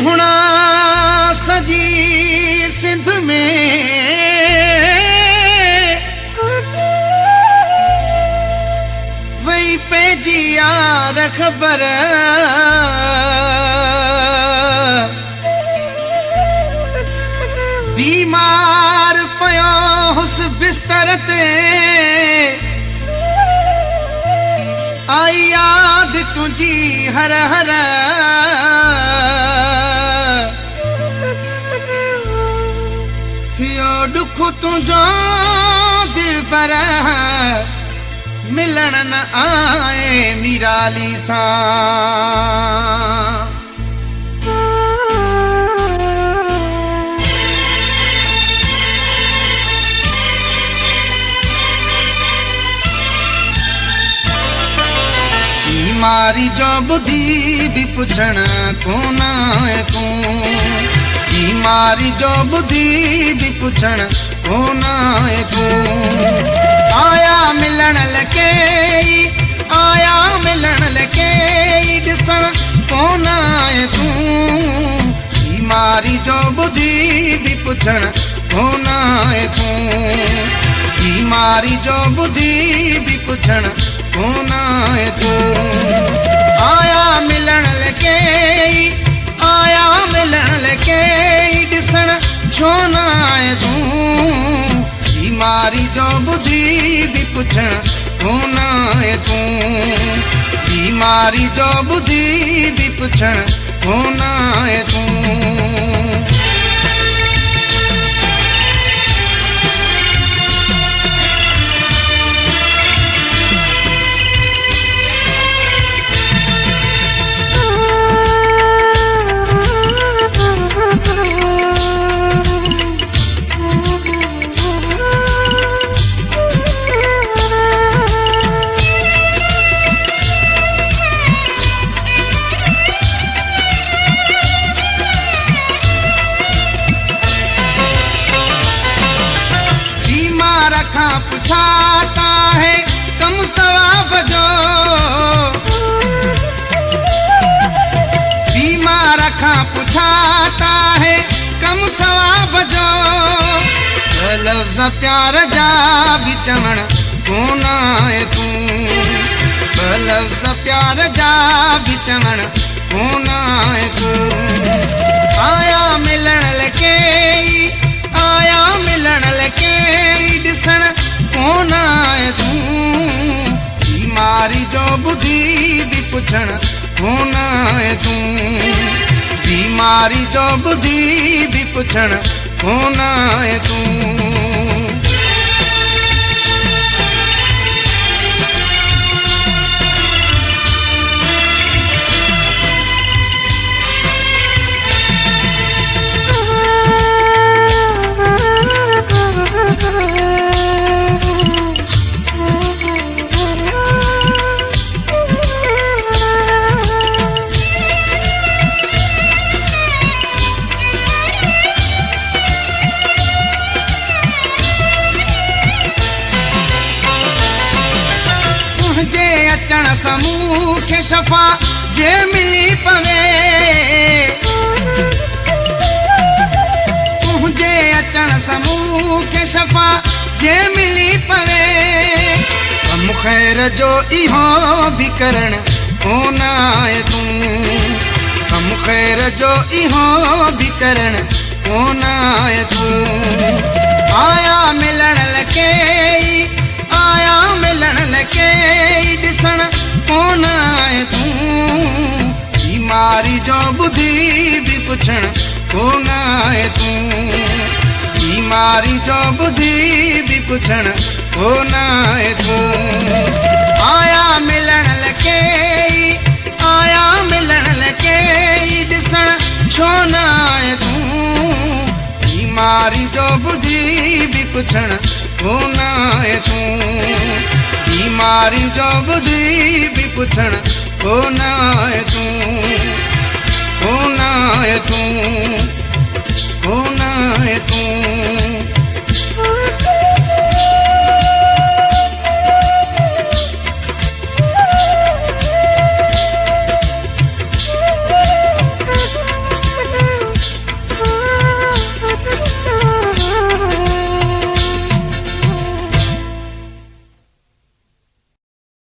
सुहना सजी सिंध में वही पे जिया खबर बीमार पयो उस बिस्तर ते आई याद तुझी हर हर थियो दुख तुझो दिल पर मिलन न आए मीराली सा मारी जो बुद्धि भी पुछण कोन है तू मारी जो बुद्धि भी पुछण कोन है तू आया मिलन लके आया मिलन लके दिसण कोन है तू मारी जो बुद्धि भी पुछण कोन है तू मारी जो बुद्धि भी पुछण कोन है तू आया मिलन लके आया मिलन लके दिसण छो न आए तू मारी जो बुद्धि भी पुछण कोन है तू मारी जो बुद्धि भी पुछण कोन है तू पुछाता है कम सवाब जो बीमार खा पुछाता है कम सवाब जो लफ्ज़ प्यार जा भी चवण कोन है तू लफ्ज़ प्यार जा भी चवण कोन है तू आया मिलन लके आया मिलन लके दिसण कोन है तू मारी जो बुद्धि भी पुछण कोन है तू मारी जो बुद्धि भी पुछण कोन है तू अचण समूह के शफा जे मिली पवे तुझे अचण समूह के शफा जे मिली पवे कम खैर जो इहो भी करण कोन है तू कम खैर जो इहो भी करण कोन है तू आया मिलन लके आया मिलन लके दिसण कोन है तू मारी जो बुद्धि भी पुछण कोन है तू मारी जो बुद्धि भी पुछण कोन है तू आया मिलन लके आया मिलन लके दिसण छो न है तू मारी जो बुद्धि भी पुछण कोन है तू मारी जो बुद्धि भी पुछण कोन है तू कोन है तू